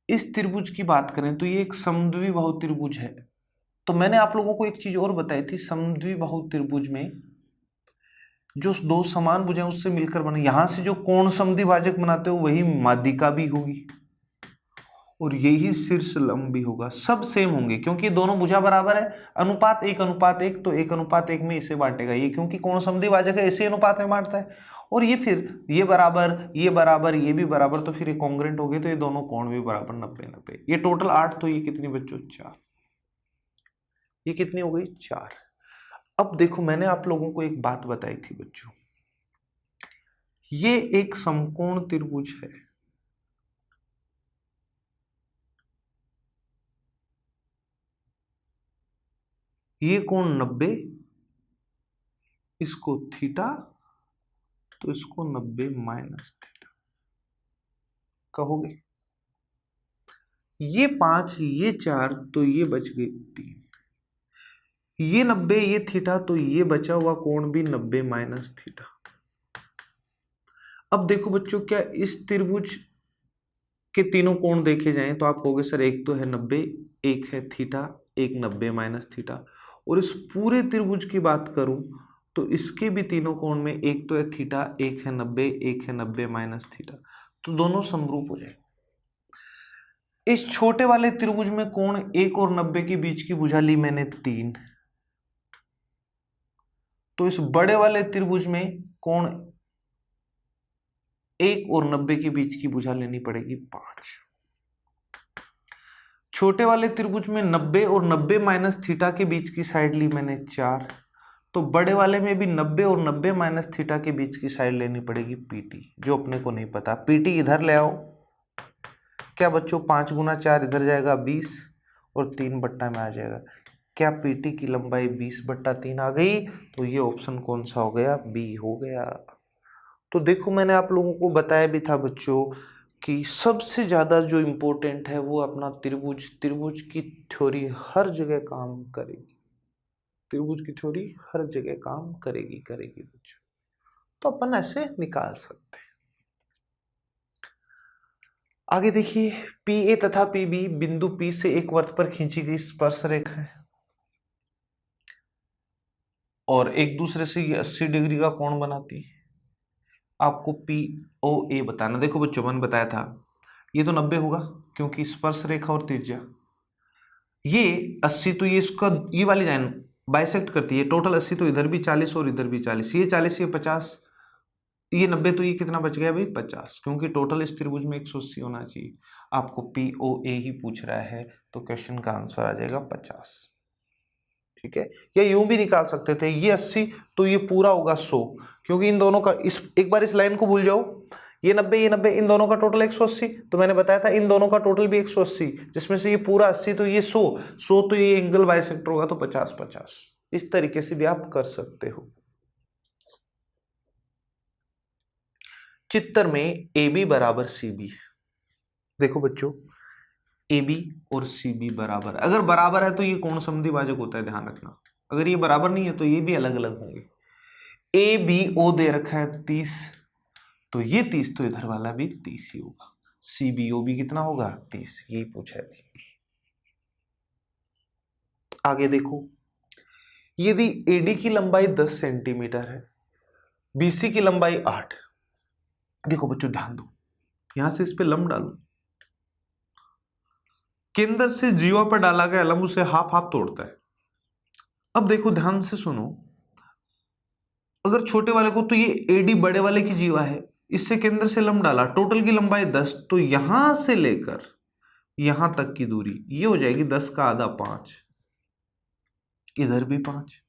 इस त्रिभुज की बात करें तो ये एक समद्विबाहु त्रिभुज है। तो मैंने आप लोगों को एक चीज और बताई थी, समद्विबाहु त्रिभुज में जो दो समान भुजाएं उससे मिलकर बने, यहां से जो कोण समद्विभाजक बनाते हो वही माध्यिका भी होगी और यही शीर्ष लंब भी होगा। सब सेम होंगे क्योंकि दोनों भुजा बराबर है। अनुपात 1:1, तो 1:1 में इसे बांटेगा ये, क्योंकि कोण समद्विभाजक है इसी अनुपात में बांटता है। और ये फिर ये बराबर ये बराबर ये भी बराबर, तो फिर ये कॉन्ग्रेंट हो गए, तो ये दोनों कोण भी बराबर 90-90। ये टोटल 8, तो ये कितनी बच्चों? 4। ये कितनी हो गई? 4। अब देखो मैंने आप लोगों को एक बात बताई थी बच्चों, ये एक समकोण त्रिभुज है। ये कोण 90, इसको थीटा, तो इसको 90 माइनस थीटा कहोगे। ये 5 ये 4, तो ये बच गए 3। ये 90 ये थीटा, तो ये बचा हुआ कोण भी 90 माइनस थीटा। अब देखो बच्चों, क्या इस त्रिभुज के तीनों कोण देखे जाएं तो आप कहोगे सर एक तो है 90, एक है थीटा, एक 90 माइनस थीटा। और इस पूरे त्रिभुज की बात करूं तो इसके भी तीनों कोण में एक तो है थीटा, एक है 90, एक है 90 माइनस थीटा, तो दोनों समरूप हो जाए। इस छोटे वाले त्रिभुज में कोण 1 और 90 के बीच की भुजा ली मैंने 3, तो इस बड़े वाले त्रिभुज में कोण 1 और 90 के बीच की भुजा लेनी पड़ेगी 5। छोटे वाले त्रिभुज में 90 और 90 माइनस थीटा के बीच की साइड ली मैंने 4, तो बड़े वाले में भी 90 और 90 माइनस थीटा के बीच की साइड लेनी पड़ेगी पीटी, जो अपने को नहीं पता। पीटी इधर ले आओ, क्या बच्चों 5 गुना 4 इधर जाएगा 20 और 3 बट्टा में आ जाएगा। क्या पीटी की लंबाई 20/3 आ गई? तो ये ऑप्शन कौन सा हो गया? बी हो गया। तो देखो मैंने आप लोगों को बताया भी था बच्चों कि सबसे ज़्यादा जो इम्पोर्टेंट है वो अपना त्रिभुज की थ्योरी हर जगह काम करेगी। त्रिभुज की थ्योरी हर जगह काम करेगी बच्चों, तो अपन ऐसे निकाल सकते हैं। आगे देखिए, पी ए तथा पी बी बिंदु पी से एक वृत्त पर खींची गई स्पर्श रेखा है और एक दूसरे से ये 80 डिग्री का कोण बनाती है। आपको पी ओ ए बताना। देखो बच्चों मैंने बताया था ये तो 90 होगा क्योंकि स्पर्श रेखा और त्रिज्या, ये 80 तो ये इसका ये वाली लाइन बाइसेक्ट करती है, टोटल 80 तो इधर भी 40 और इधर भी 40, ये 40 ये 50, ये 90, तो ये कितना बच गया भाई? 50, क्योंकि टोटल इस त्रिभुज में 180 होना चाहिए। आपको पी ओ ए ही पूछ रहा है तो क्वेश्चन का आंसर आ जाएगा 50। ठीक है, या यूं भी निकाल सकते थे, ये 80 तो ये पूरा होगा 100, क्योंकि इन दोनों का एक बार इस लाइन को भूल जाओ, ये 90 ये 90, इन दोनों का टोटल 180, तो मैंने बताया था इन दोनों का टोटल भी 180, जिसमें से ये पूरा 80 तो ये 100 तो ये एंगल बाइसेक्टर होगा तो 50-50। इस तरीके से भी आप कर सकते हो। चित्र में ए बी बराबर सी बी। देखो बच्चों, ए बी और सी बी बराबर, अगर बराबर है तो ये कोण समद्विभाजक होता है, ध्यान रखना। अगर ये बराबर नहीं है तो ये भी अलग अलग होंगे। ए बी ओ दे रखा है 30, तो ये 30 तो इधर वाला भी 30 ही होगा। सी बी ओ बी कितना होगा? 30, यही पूछा है अभी। आगे देखो, यदि एडी की लंबाई 10 सेंटीमीटर है, बीसी की लंबाई 8, देखो बच्चों ध्यान दो, यहां से इस पे लंब डालो, केंद्र से जीवा पर डाला गया लंब उसे हाफ हाफ तोड़ता है। अब देखो ध्यान से सुनो, अगर छोटे वाले को, तो ये एडी बड़े वाले की जीवा है, इससे केंद्र से लंब डाला, टोटल की लंबाई 10, तो यहां से लेकर यहां तक की दूरी ये हो जाएगी 10 का आधा 5, इधर भी 5।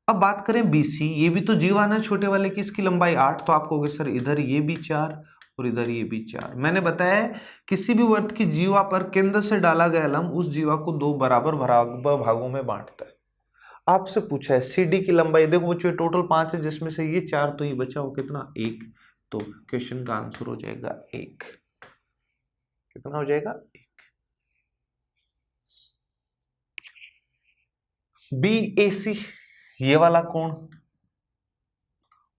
अब बात करें बीसी, ये भी तो जीवान है छोटे वाले की, इसकी लंबाई 8, तो आप कहोगे सर इधर ये भी 4 और इधर ये भी 4। मैंने बताया किसी भी वृत्त की जीवा पर केंद्र से डाला गया लंब उस जीवा को 2 बराबर भागों में बांटता है। आपसे पूछा है CD की लंबाई, देखो बच्चों ये टोटल 5 है, जिसमें से ये 4 तो ये बचा हो कितना 1, तो क्वेश्चन का आंसर हो जाएगा 1। कितना हो जाएगा 1। BAC ये वाला कोण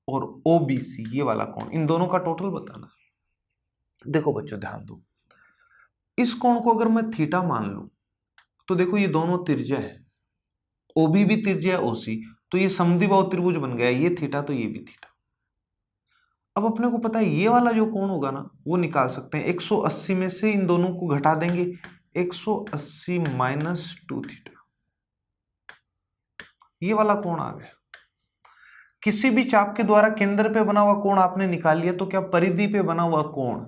और OBC ये वाला कोण, इन दोनों का टोटल बताना। देखो बच्चों ध्यान दो, इस कोण को अगर मैं थीटा मान लूं तो देखो ये दोनों त्रिज्या है, OB भी त्रिज्या है OC, तो ये समद्विबाहु त्रिभुज बन गया, ये थीटा तो ये भी थीटा। अब अपने को पता है ये वाला जो कोण होगा ना वो निकाल सकते हैं, 180 में से इन दोनों को घटा देंगे, 180 माइनस 2 थीटा, ये वाला कोण आ गया। किसी भी चाप के द्वारा केंद्र पे बना हुआ कोण आपने निकाल लिया, तो क्या परिधि पे बना हुआ कोण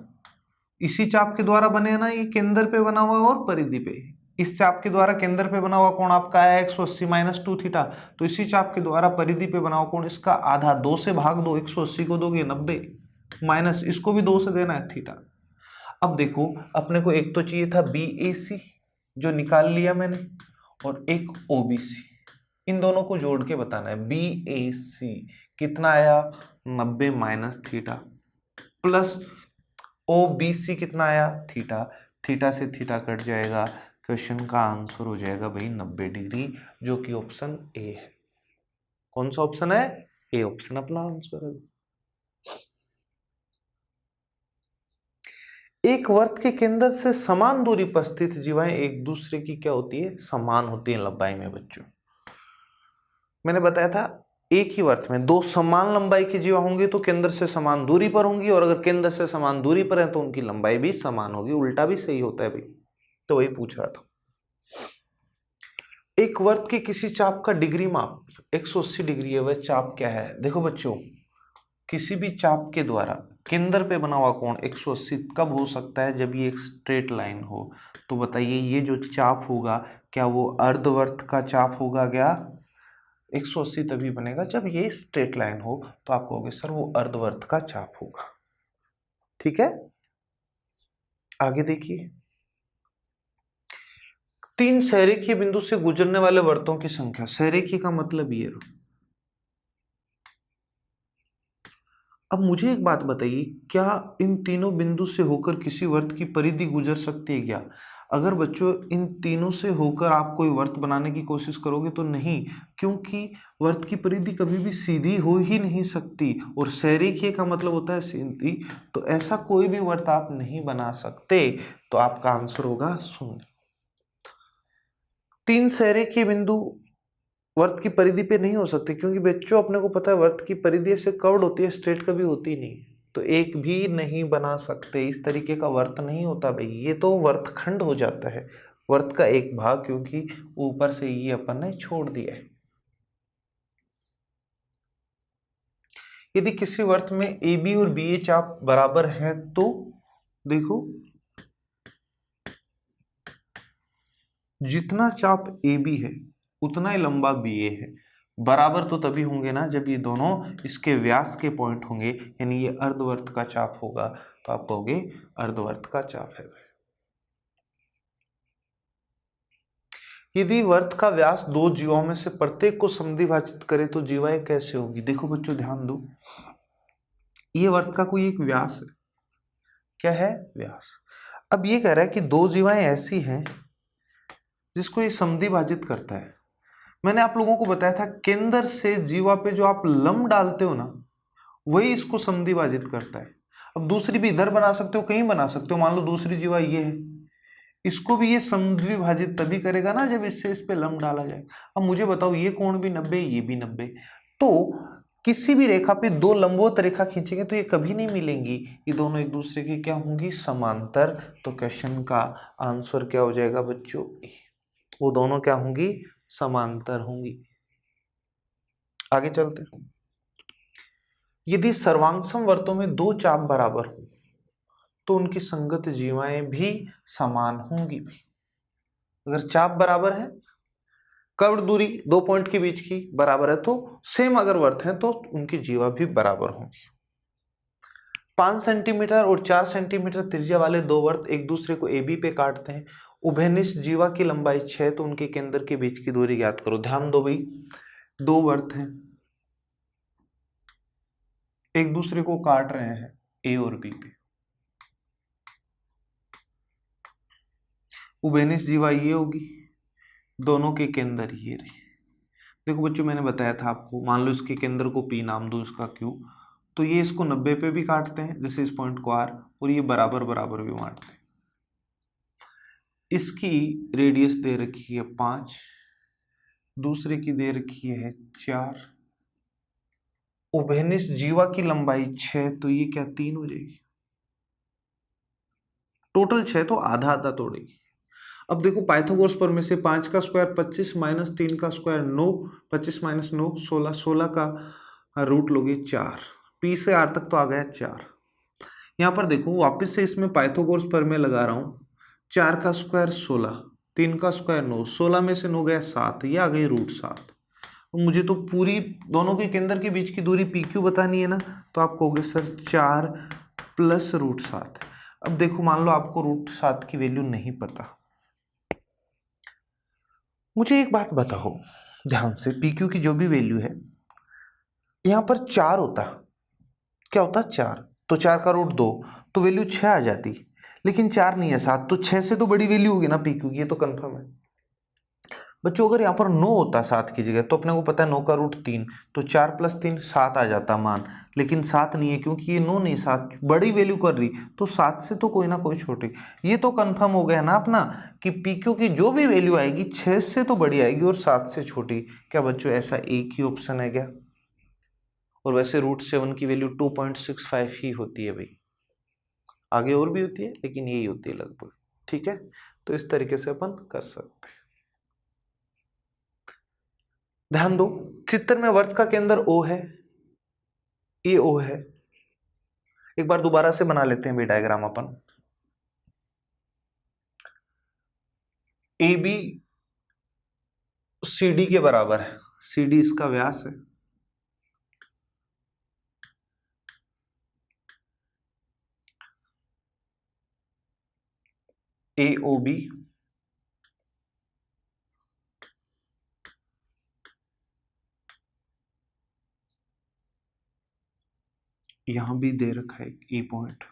इसी चाप के द्वारा बने ना, ये केंद्र पे बना हुआ और परिधि पे, इस चाप के द्वारा केंद्र पे बना हुआ कोण आपका आया 180 माइनस 2 थीटा, तो इसी चाप के द्वारा परिधि पे बना हुआ कोण इसका आधा 2 से भाग दो, 180 को दोगे 90 माइनस इसको भी 2 से देना है थीटा। अब देखो अपने को एक तो चाहिए था BAC जो निकाल लिया मैंने, और एक OBC, इन दोनों को जोड़ के बताना है। BAC कितना आया 90 माइनस थीटा, प्लस OBC कितना आया थीटा, थीटा से थीटा कट जाएगा, क्वेश्चन का आंसर हो जाएगा भाई 90 डिग्री, जो कि ऑप्शन ए है। कौन सा ऑप्शन है? ए ऑप्शन अपना आंसर है। एक वर्त के केंद्र से समान दूरी पर स्थित जीवाएं एक दूसरे की क्या होती है? समान होती है लंबाई में। बच्चों मैंने बताया था एक ही वर्त में दो समान लंबाई की जीवा होंगी तो केंद्र से समान दूरी पर होंगी, और अगर केंद्र से समान दूरी पर है तो उनकी लंबाई भी समान होगी। उल्टा भी सही होता है भाई, तो वही पूछ रहा था। एक वर्त के किसी चाप का डिग्री माप 180 डिग्री है, वह चाप क्या है? देखो बच्चों, किसी भी चाप के द्वारा केंद्र पे बना हुआ कोण 180 कब हो सकता है? जब ये एक स्ट्रेट लाइन हो। तो बताइए ये जो चाप होगा क्या वो अर्धवर्त का चाप होगा क्या? 180 तभी बनेगा जब ये स्ट्रेट लाइन हो, तो आप कहोगे सर वो अर्धवर्त का चाप होगा। ठीक है, आगे देखिए, 3 सहरेखीय बिंदु से गुजरने वाले वर्तों की संख्या। सहरेखीय का मतलब ये। अब मुझे एक बात बताइए, क्या इन तीनों बिंदु से होकर किसी वर्त की परिधि गुजर सकती है क्या? अगर बच्चों इन तीनों से होकर आप कोई वर्त बनाने की कोशिश करोगे तो नहीं, क्योंकि वर्त की परिधि कभी भी सीधी हो ही नहीं सकती, और सहरेखीय का मतलब होता है सीधी, तो ऐसा कोई भी वर्त आप नहीं बना सकते। तो आपका आंसर होगा 0। 3 सहरेखीय बिंदु वर्त की परिधि पे नहीं हो सकते, क्योंकि बच्चों अपने को पता है वर्त की परिधि ऐसे कर्व्ड होती है, स्ट्रेट कभी होती नहीं, तो एक भी नहीं बना सकते। इस तरीके का वर्त नहीं होता भाई, ये तो वर्तखंड हो जाता है, वर्त का एक भाग, क्योंकि ऊपर से ये अपन ने छोड़ दिया है। यदि किसी वर्त में AB और BA चाप बराबर हैं तो देखो जितना चाप AB है उतना ही लंबा BA है। बराबर तो तभी होंगे ना जब ये दोनों इसके व्यास के पॉइंट होंगे, यानी ये अर्धवर्त का चाप होगा, तो आप कहोगे अर्धवर्त का चाप है। यदि वर्त का व्यास दो जीवाओं में से प्रत्येक को समद्विभाजित करे तो जीवाएं कैसे होगी? देखो बच्चों ध्यान दो, ये वर्त का कोई एक व्यास है। क्या है? व्यास। अब ये कह रहा है कि दो जीवाएं ऐसी हैं जिसको ये समद्विभाजित करता है। मैंने आप लोगों को बताया था केंद्र से जीवा पे जो आप लंब डालते हो ना, वही इसको समद्विभाजित करता है। अब दूसरी भी इधर बना सकते हो, कहीं बना सकते हो, मान लो दूसरी जीवा ये है, इसको भी ये समद्विभाजित तभी करेगा ना जब इससे इस पे लंब डाला जाए। अब मुझे बताओ, ये कोण भी 90, ये भी 90, तो किसी भी रेखा पे दो लंबवत रेखा खींचेंगे तो ये कभी नहीं मिलेंगी, ये दोनों एक दूसरे की क्या होंगी? समांतर। तो क्वेश्चन का आंसर क्या हो जाएगा बच्चों? वो दोनों क्या होंगी? समांतर होंगी। आगे चलते हैं। यदि सर्वांगसम वर्तों में दो चाप बराबर हो तो उनकी संगत जीवाएं भी समान होंगी भी। अगर चाप बराबर है, कर्व दूरी दो पॉइंट के बीच की बराबर है, तो सेम अगर वर्त है तो उनकी जीवा भी बराबर होंगी। 5 सेंटीमीटर और 4 सेंटीमीटर त्रिज्या वाले दो वर्त एक दूसरे को AB पे काटते हैं उभयनिष्ठ जीवा की लंबाई 6 तो उनके केंद्र के बीच की दूरी ज्ञात करो। ध्यान दो भाई, दो वर्त हैं, एक दूसरे को काट रहे हैं ए और बी पे। उभयनिष्ठ जीवा ये होगी, दोनों के केंद्र ये रहे। देखो बच्चों, मैंने बताया था आपको, मान लो इसके केंद्र को पी नाम दो, इसका क्यू, तो ये इसको 90 पे भी काटते हैं जैसे इस पॉइंट को आर, और ये बराबर बराबर भी बांटते हैं। इसकी रेडियस दे रखी है 5, दूसरे की दे रखी है 4। उभयनिष्ठ जीवा की लंबाई 6 तो ये क्या 3 हो जाएगी, टोटल 6 तो आधा आधा तोड़ेगी। अब देखो पाइथागोरस पर में से 5 का स्क्वायर 25 माइनस 3 का स्क्वायर 9, 25 माइनस 9 16, 16 का रूट लोगे 4, पी से आर तक तो आ गया 4। यहाँ पर देखो वापस से इसमें पाइथागोरस पर में लगा रहा हूँ, 4 का स्क्वायर 16, 3 का स्क्वायर 9, 16 में से 9 गया 7, ये आ गई रूट 7। मुझे तो पूरी दोनों के केंद्र के बीच की दूरी पी क्यू बतानी है ना, तो आप कहोगे सर 4 प्लस रूट 7। अब देखो मान लो आपको रूट 7 की वैल्यू नहीं पता, मुझे एक बात बताओ ध्यान से, पी क्यू की जो भी वैल्यू है यहाँ पर 4 होता, क्या होता 4, तो 4 का रूट 2 तो वैल्यू 6 आ जाती, लेकिन 4 नहीं है 7, तो 6 से तो बड़ी वैल्यू होगी ना पी क्यू की, ये तो कंफर्म है। बच्चों अगर यहाँ पर 9 होता 7 की जगह, तो अपने को पता है 9 का रूट 3, तो 4 प्लस 3 7 आ जाता मान, लेकिन 7 नहीं है क्योंकि ये 9 नहीं 7 बड़ी वैल्यू कर रही, तो 7 से तो कोई ना कोई छोटी। ये तो कंफर्म हो गया ना अपना कि पी क्यू की जो भी वैल्यू आएगी 6 से तो बड़ी आएगी और 7 से छोटी। क्या बच्चों ऐसा एक ही ऑप्शन है क्या? और वैसे रूट 7 की वैल्यू 2.65 ही होती है भाई, आगे और भी होती है लेकिन यही होती है लगभग। ठीक है, तो इस तरीके से अपन कर सकते हैं। ध्यान दो, चित्र में वर्त का केंद्र O है, ये O है। एक बार दोबारा से बना लेते हैं भी डायग्राम अपन। AB CD के बराबर है, CD इसका व्यास है, AOB यहां भी दे रखा है E पॉइंट।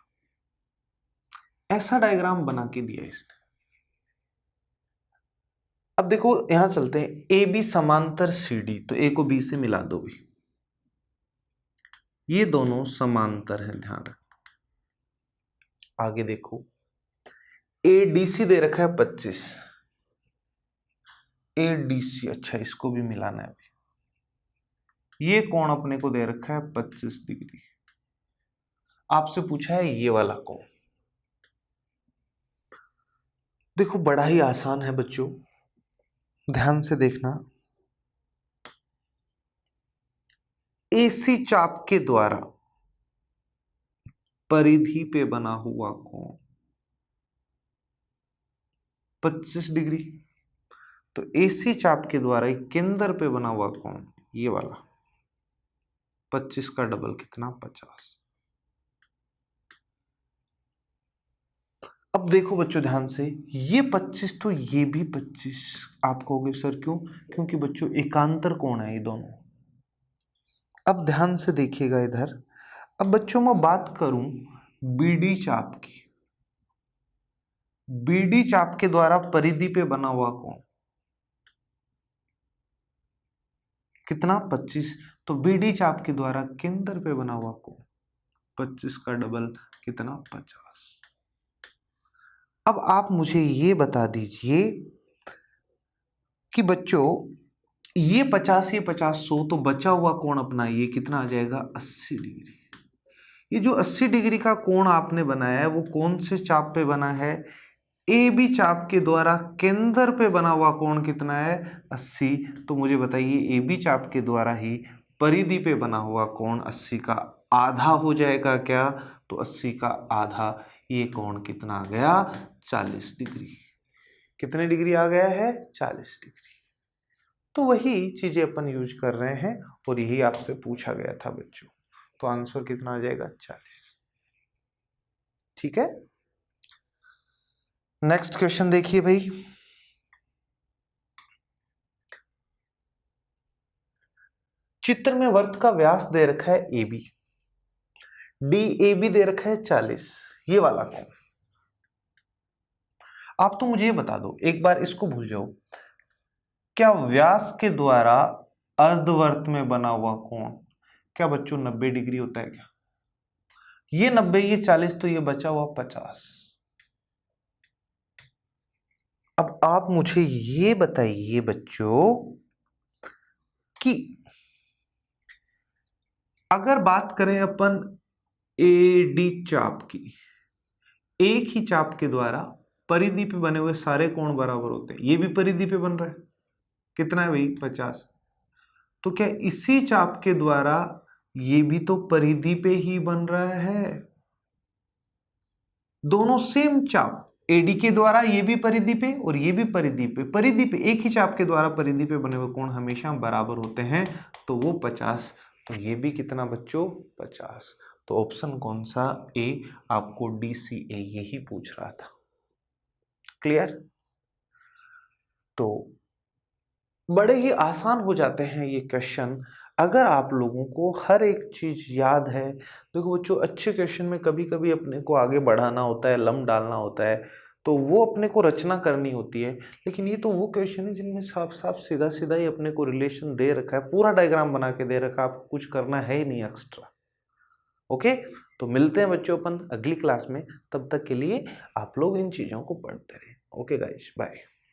ऐसा डायग्राम बना के दिया इसने। अब देखो यहां चलते हैं, AB समांतर CD, तो A को B से मिला दो भी, ये दोनों समांतर हैं, ध्यान रखना। आगे देखो ADC दे रखा है 25, ADC, अच्छा इसको भी मिलाना है अभी। ये कोण अपने को दे रखा है 25 डिग्री। आपसे पूछा है ये वाला कोण, देखो बड़ा ही आसान है बच्चों, ध्यान से देखना। AC चाप के द्वारा परिधि पे बना हुआ कोण 25 डिग्री, तो AC चाप के द्वारा केंद्र पे बना हुआ कोण ये वाला 25 का डबल कितना 50। अब देखो बच्चों ध्यान से, ये 25 तो ये भी 25, आप कहोगे सर क्यों? क्योंकि बच्चों एकांतर कोण है ये दोनों। अब ध्यान से देखिएगा इधर, अब बच्चों मैं बात करूं BD चाप की, BD चाप के द्वारा परिधि पे बना हुआ कोण कितना 25, तो BD चाप के द्वारा केंद्र पे बना हुआ कोण 25 का डबल कितना 50। अब आप मुझे ये बता दीजिए कि बच्चों ये 50 ये 50 100, तो बचा हुआ कोण अपना ये कितना आ जाएगा 80 डिग्री। ये जो 80 डिग्री का कोण आपने बनाया है वो कौन से चाप पे बना है? AB चाप के द्वारा केंद्र पे बना हुआ कोण कितना है 80। तो मुझे बताइए AB चाप के द्वारा ही परिधि पे बना हुआ कोण 80 का आधा हो जाएगा क्या? तो 80 का आधा, ये कोण कितना आ गया 40 डिग्री। कितने डिग्री आ गया है 40 डिग्री। तो वही चीजें अपन यूज कर रहे हैं और यही आपसे पूछा गया था बच्चों, तो आंसर कितना आ जाएगा 40। ठीक है, नेक्स्ट क्वेश्चन देखिए भाई, चित्र में वृत्त का व्यास दे रखा है AB, DAB दे रखा है 40, ये वाला कौन? आप तो मुझे ये बता दो, एक बार इसको भूल जाओ, क्या व्यास के द्वारा अर्धवर्त में बना हुआ कोण क्या बच्चों 90 डिग्री होता है क्या? ये 90, ये 40, तो ये बचा हुआ 50। अब आप मुझे ये बताइए बच्चों कि अगर बात करें अपन AD चाप की, एक ही चाप के द्वारा परिधि पे बने हुए सारे कोण बराबर होते हैं, ये भी परिधि पे बन रहा है, कितना है भाई 50, तो क्या इसी चाप के द्वारा ये भी तो परिधि पे ही बन रहा है? दोनों सेम चाप, AD के द्वारा ये भी परिधि पे और ये भी परिधि पे एक ही चाप के द्वारा परिधि पे बने हुए कोण हमेशा बराबर होते हैं, तो वो 50, तो ये भी कितना बच्चों 50। तो ऑप्शन कौन सा? A, आपको DCA यही पूछ रहा था। क्लियर? तो बड़े ही आसान हो जाते हैं ये क्वेश्चन अगर आप लोगों को हर एक चीज याद है। देखो बच्चों, अच्छे क्वेश्चन में कभी कभी अपने को आगे बढ़ाना होता है, लम डालना होता है, तो वो अपने को रचना करनी होती है। लेकिन ये तो वो क्वेश्चन है जिनमें साफ साफ सीधा सीधा ही अपने को रिलेशन दे रखा है, पूरा डायग्राम बना के दे रखा है, आपको कुछ करना है ही नहीं एक्स्ट्रा। ओके, तो मिलते हैं बच्चों अपन अगली क्लास में, तब तक के लिए आप लोग इन चीजों को पढ़ते रहें। Okay guys, bye.